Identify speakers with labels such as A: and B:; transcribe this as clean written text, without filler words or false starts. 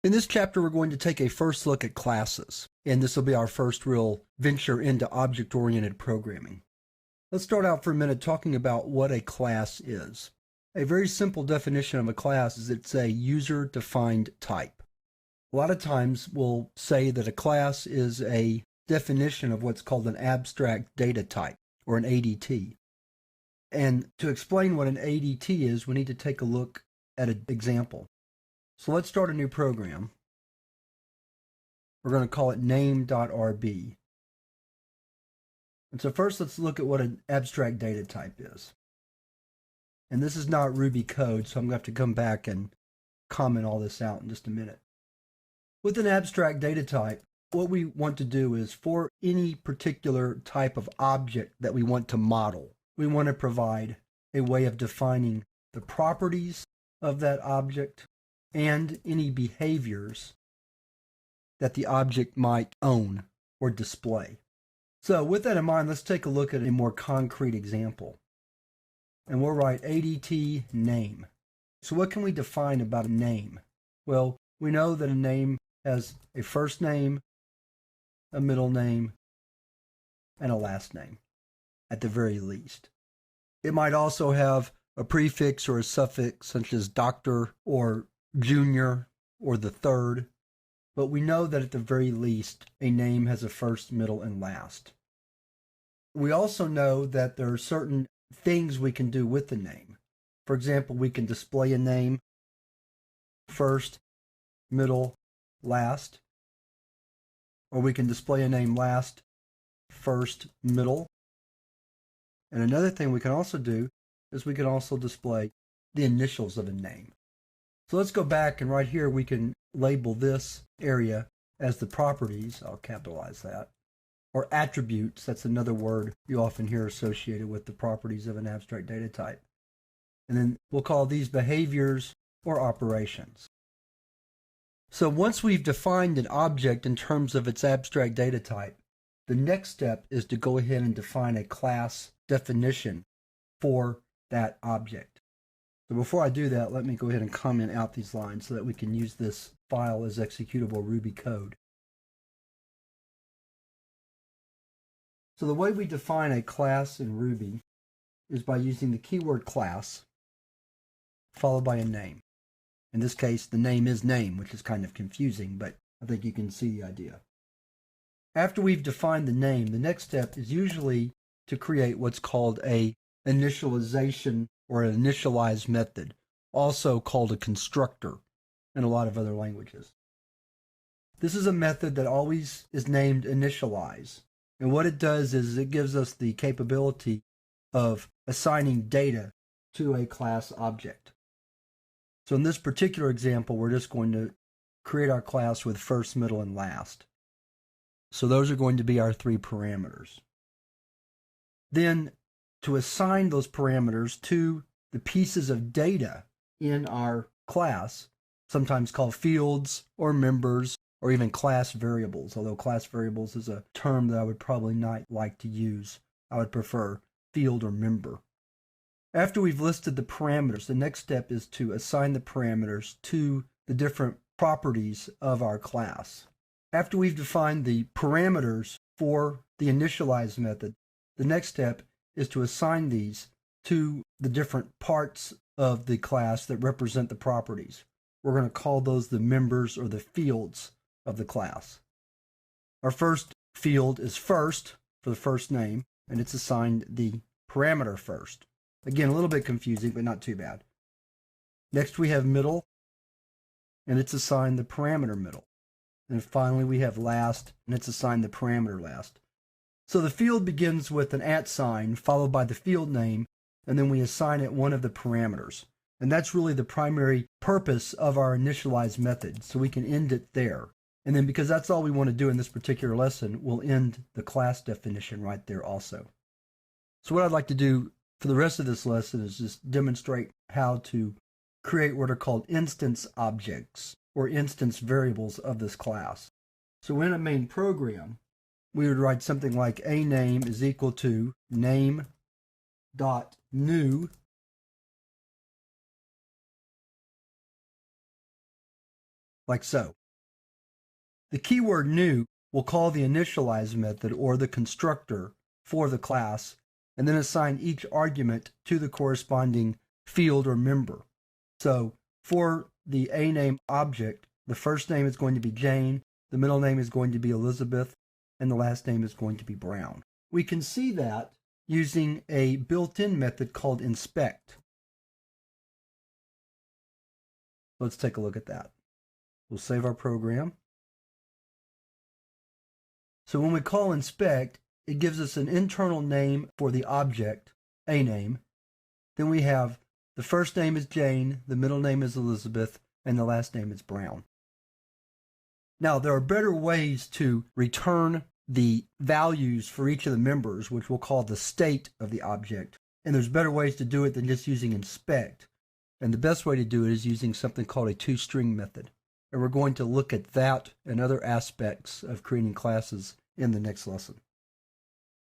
A: In this chapter, we're going to take a first look at classes, and this will be our first real venture into object-oriented programming. Let's start out for a minute talking about what a class is. A very simple definition of a class is it's a user-defined type. A lot of times we'll say that a class is a definition of what's called an abstract data type, or an ADT. And to explain what an ADT is, we need to take a look at an example. So let's start a new program. We're going to call it name.rb. And so first let's look at what an abstract data type is. And this is not Ruby code, so I'm going to have to come back and comment all this out in just a minute. With an abstract data type, what we want to do is for any particular type of object that we want to model, we want to provide a way of defining the properties of that object and any behaviors that the object might own or display. So with that in mind, let's take a look at a more concrete example. And we'll write ADT name. So what can we define about a name? Well, we know that a name has a first name, a middle name, and a last name, at the very least. It might also have a prefix or a suffix, such as doctor or junior or the third, but we know that at the very least, a name has a first, middle, and last. We also know that there are certain things we can do with the name. For example, we can display a name first, middle, last, or we can display a name last, first, middle. And another thing we can also do is we can also display the initials of a name. So let's go back, and right here we can label this area as the properties. I'll capitalize that. Or attributes. That's another word you often hear associated with the properties of an abstract data type. And then we'll call these behaviors or operations. So once we've defined an object in terms of its abstract data type, the next step is to go ahead and define a class definition for that object. So before I do that, let me go ahead and comment out these lines so that we can use this file as executable Ruby code. So the way we define a class in Ruby is by using the keyword class followed by a name. In this case, the name is name, which is kind of confusing, but I think you can see the idea. After we've defined the name, the next step is usually to create what's called a initialization or an initialize method, also called a constructor in a lot of other languages. This is a method that always is named initialize. And what it does is it gives us the capability of assigning data to a class object. So in this particular example, we're just going to create our class with first, middle, and last. So those are going to be our three parameters. Then to assign those parameters to the pieces of data in our class, sometimes called fields or members or even class variables, although class variables is a term that I would probably not like to use. I would prefer field or member. After we've listed the parameters, the next step is to assign the parameters to the different properties of our class. After we've defined the parameters for the initialize method, the next step is to assign these to the different parts of the class that represent the properties. We're going to call those the members or the fields of the class. Our first field is first for the first name, and it's assigned the parameter first. Again, a little bit confusing, but not too bad. Next we have middle, and it's assigned the parameter middle. And finally we have last, and it's assigned the parameter last. So the field begins with an @ sign followed by the field name, and then we assign it one of the parameters. And that's really the primary purpose of our initialize method, so we can end it there. And then because that's all we want to do in this particular lesson, we'll end the class definition right there also. So what I'd like to do for the rest of this lesson is just demonstrate how to create what are called instance objects or instance variables of this class. So in a main program, we would write something like a name is equal to name dot new like so. The keyword new will call the initialize method or the constructor for the class, and then assign each argument to the corresponding field or member. So for the a name object, the first name is going to be Jane, the middle name is going to be Elizabeth, and the last name is going to be Brown. We can see that using a built-in method called inspect. Let's take a look at that. We'll save our program. So when we call inspect, it gives us an internal name for the object, a name. Then we have the first name is Jane, the middle name is Elizabeth, and the last name is Brown. Now, there are better ways to return the values for each of the members, which we'll call the state of the object. And there's better ways to do it than just using inspect. And the best way to do it is using something called a toString method. And we're going to look at that and other aspects of creating classes in the next lesson.